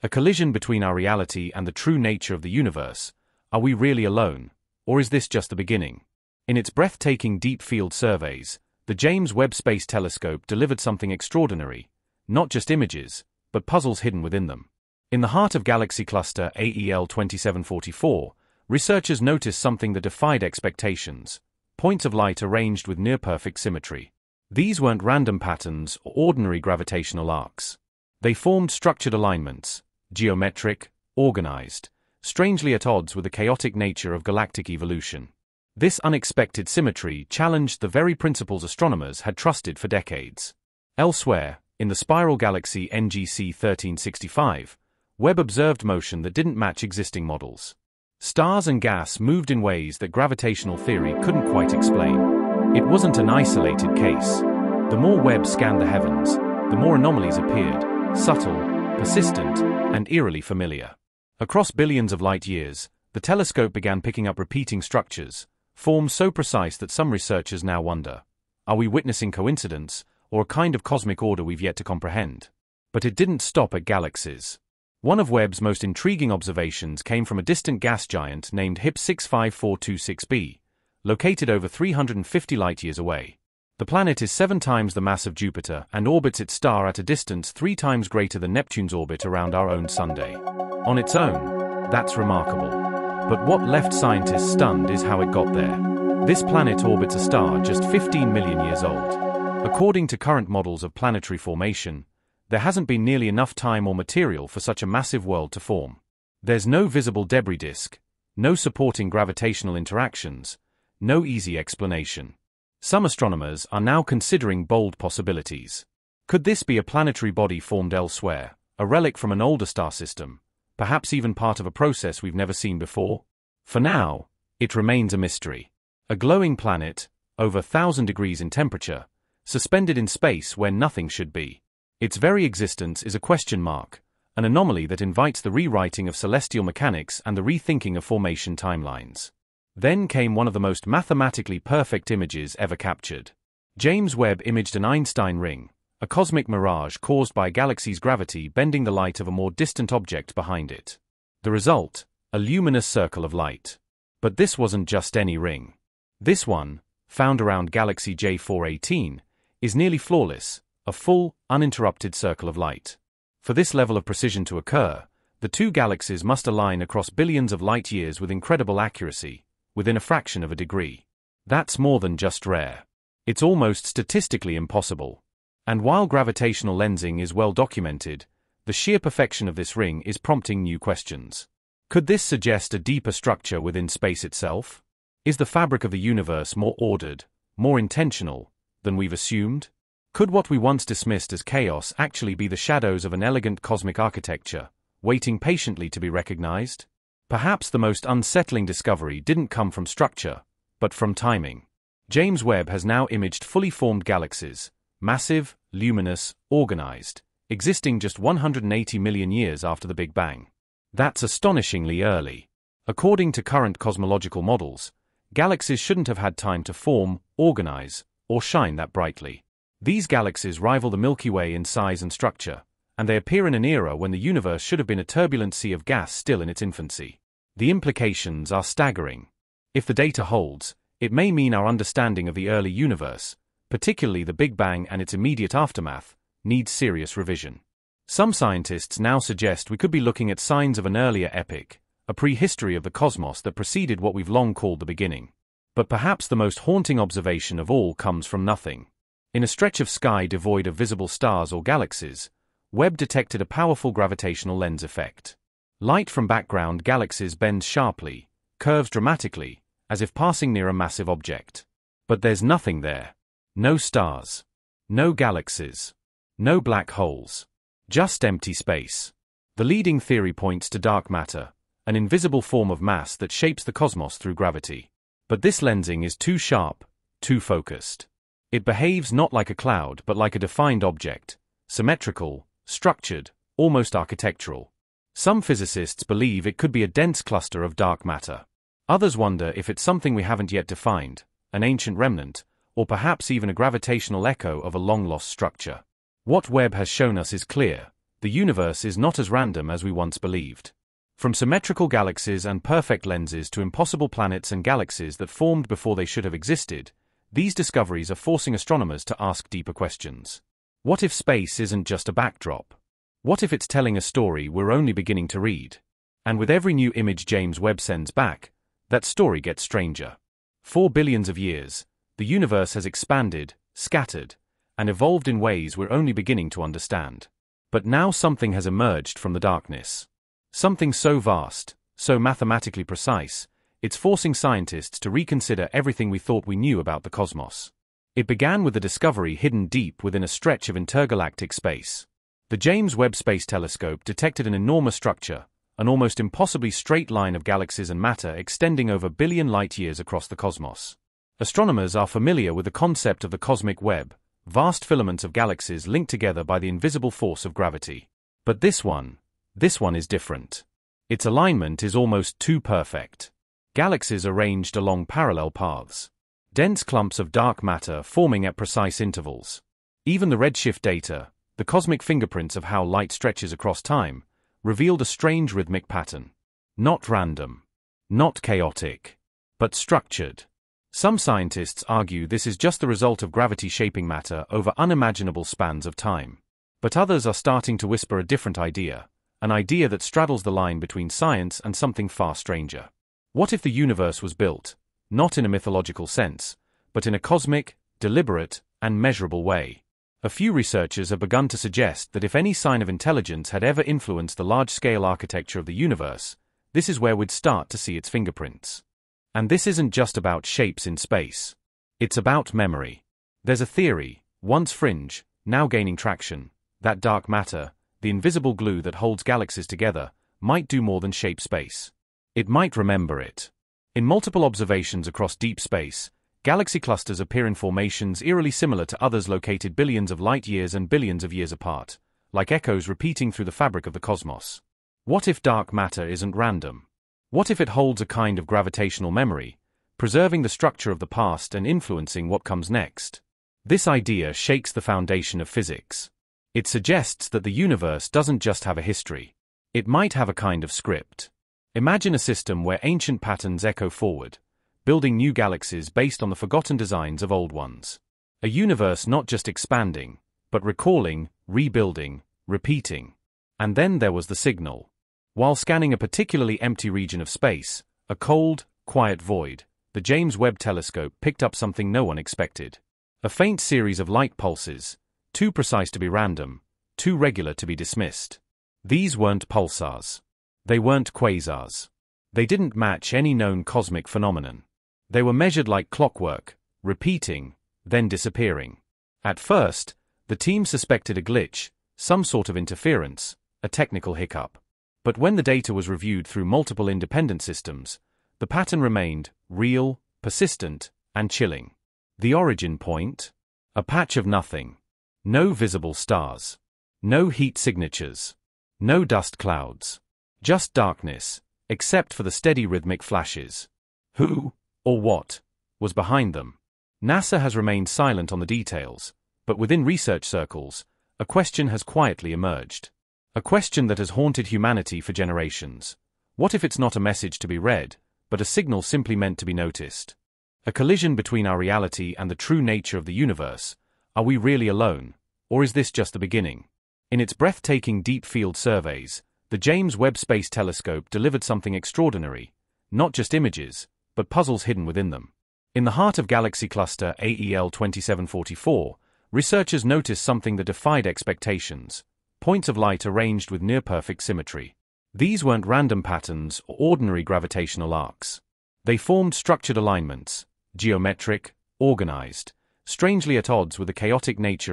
A collision between our reality and the true nature of the universe. Are we really alone, or is this just the beginning? In its breathtaking deep-field surveys, the James Webb Space Telescope delivered something extraordinary, not just images, but puzzles hidden within them. In the heart of galaxy cluster AEL 2744, researchers noticed something that defied expectations: points of light arranged with near-perfect symmetry. These weren't random patterns or ordinary gravitational arcs. They formed structured alignments, geometric, organized, strangely at odds with the chaotic nature of galactic evolution. This unexpected symmetry challenged the very principles astronomers had trusted for decades. Elsewhere, in the spiral galaxy NGC 1365, Webb observed motion that didn't match existing models. Stars and gas moved in ways that gravitational theory couldn't quite explain. It wasn't an isolated case. The more Webb scanned the heavens, the more anomalies appeared, subtle, persistent, and eerily familiar. Across billions of light-years, the telescope began picking up repeating structures, forms so precise that some researchers now wonder, are we witnessing coincidence, or a kind of cosmic order we've yet to comprehend? But it didn't stop at galaxies. One of Webb's most intriguing observations came from a distant gas giant named HIP 65426b, located over 350 light-years away. The planet is 7 times the mass of Jupiter and orbits its star at a distance 3 times greater than Neptune's orbit around our own Sunday. On its own, that's remarkable. But what left scientists stunned is how it got there. This planet orbits a star just 15 million years old. According to current models of planetary formation, there hasn't been nearly enough time or material for such a massive world to form. There's no visible debris disk, no supporting gravitational interactions, no easy explanation. Some astronomers are now considering bold possibilities. Could this be a planetary body formed elsewhere, a relic from an older star system, perhaps even part of a process we've never seen before? For now, it remains a mystery. A glowing planet, over 1,000 degrees in temperature, suspended in space where nothing should be. Its very existence is a question mark, an anomaly that invites the rewriting of celestial mechanics and the rethinking of formation timelines. Then came one of the most mathematically perfect images ever captured. James Webb imaged an Einstein ring, a cosmic mirage caused by a galaxy's gravity bending the light of a more distant object behind it. The result, a luminous circle of light. But this wasn't just any ring. This one, found around galaxy J418, is nearly flawless, a full, uninterrupted circle of light. For this level of precision to occur, the two galaxies must align across billions of light-years with incredible accuracy, within a fraction of a degree. That's more than just rare. It's almost statistically impossible. And while gravitational lensing is well documented, the sheer perfection of this ring is prompting new questions. Could this suggest a deeper structure within space itself? Is the fabric of the universe more ordered, more intentional, than we've assumed? Could what we once dismissed as chaos actually be the shadows of an elegant cosmic architecture, waiting patiently to be recognized? Perhaps the most unsettling discovery didn't come from structure, but from timing. James Webb has now imaged fully formed galaxies, massive, luminous, organized, existing just 180 million years after the Big Bang. That's astonishingly early. According to current cosmological models, galaxies shouldn't have had time to form, organize, or shine that brightly. These galaxies rival the Milky Way in size and structure, and they appear in an era when the universe should have been a turbulent sea of gas still in its infancy. The implications are staggering. If the data holds, it may mean our understanding of the early universe, particularly the Big Bang and its immediate aftermath, needs serious revision. Some scientists now suggest we could be looking at signs of an earlier epoch, a prehistory of the cosmos that preceded what we've long called the beginning. But perhaps the most haunting observation of all comes from nothing. In a stretch of sky devoid of visible stars or galaxies, Webb detected a powerful gravitational lens effect. Light from background galaxies bends sharply, curves dramatically, as if passing near a massive object. But there's nothing there. No stars. No galaxies. No black holes. Just empty space. The leading theory points to dark matter, an invisible form of mass that shapes the cosmos through gravity. But this lensing is too sharp, too focused. It behaves not like a cloud but like a defined object, symmetrical, structured, almost architectural. Some physicists believe it could be a dense cluster of dark matter. Others wonder if it's something we haven't yet defined, an ancient remnant, or perhaps even a gravitational echo of a long-lost structure. What Webb has shown us is clear. the universe is not as random as we once believed. From symmetrical galaxies and perfect lenses to impossible planets and galaxies that formed before they should have existed, these discoveries are forcing astronomers to ask deeper questions. What if space isn't just a backdrop? What if it's telling a story we're only beginning to read? And with every new image James Webb sends back, that story gets stranger. For billions of years, the universe has expanded, scattered, and evolved in ways we're only beginning to understand. But now something has emerged from the darkness. Something so vast, so mathematically precise, it's forcing scientists to reconsider everything we thought we knew about the cosmos. It began with a discovery hidden deep within a stretch of intergalactic space. The James Webb Space Telescope detected an enormous structure, an almost impossibly straight line of galaxies and matter extending over billion light-years across the cosmos. Astronomers are familiar with the concept of the cosmic web, vast filaments of galaxies linked together by the invisible force of gravity. But this one is different. Its alignment is almost too perfect. Galaxies arranged along parallel paths. Dense clumps of dark matter forming at precise intervals. Even the redshift data, the cosmic fingerprints of how light stretches across time, revealed a strange rhythmic pattern. Not random. Not chaotic. But structured. Some scientists argue this is just the result of gravity shaping matter over unimaginable spans of time. But others are starting to whisper a different idea, an idea that straddles the line between science and something far stranger. What if the universe was built, not in a mythological sense, but in a cosmic, deliberate, and measurable way? A few researchers have begun to suggest that if any sign of intelligence had ever influenced the large-scale architecture of the universe, this is where we'd start to see its fingerprints. And this isn't just about shapes in space. It's about memory. There's a theory, once fringe, now gaining traction, that dark matter, the invisible glue that holds galaxies together, might do more than shape space. It might remember it. In multiple observations across deep space, galaxy clusters appear in formations eerily similar to others located billions of light-years and billions of years apart, like echoes repeating through the fabric of the cosmos. What if dark matter isn't random? What if it holds a kind of gravitational memory, preserving the structure of the past and influencing what comes next? This idea shakes the foundation of physics. It suggests that the universe doesn't just have a history. It might have a kind of script. Imagine a system where ancient patterns echo forward, building new galaxies based on the forgotten designs of old ones. A universe not just expanding, but recalling, rebuilding, repeating. And then there was the signal. While scanning a particularly empty region of space, a cold, quiet void, the James Webb Telescope picked up something no one expected. A faint series of light pulses, too precise to be random, too regular to be dismissed. These weren't pulsars. They weren't quasars. They didn't match any known cosmic phenomenon. They were measured like clockwork, repeating, then disappearing. At first, the team suspected a glitch, some sort of interference, a technical hiccup. But when the data was reviewed through multiple independent systems, the pattern remained real, persistent, and chilling. The origin point? A patch of nothing. No visible stars. No heat signatures. No dust clouds. Just darkness, except for the steady rhythmic flashes. Who, or what, was behind them? NASA has remained silent on the details, but within research circles, a question has quietly emerged. A question that has haunted humanity for generations. What if it's not a message to be read, but a signal simply meant to be noticed? A collision between our reality and the true nature of the universe. Are we really alone, or is this just the beginning? In its breathtaking deep-field surveys, the James Webb Space Telescope delivered something extraordinary, not just images, but puzzles hidden within them. In the heart of galaxy cluster AEL 2744, researchers noticed something that defied expectations: points of light arranged with near-perfect symmetry. These weren't random patterns or ordinary gravitational arcs. They formed structured alignments, geometric, organized, strangely at odds with the chaotic nature of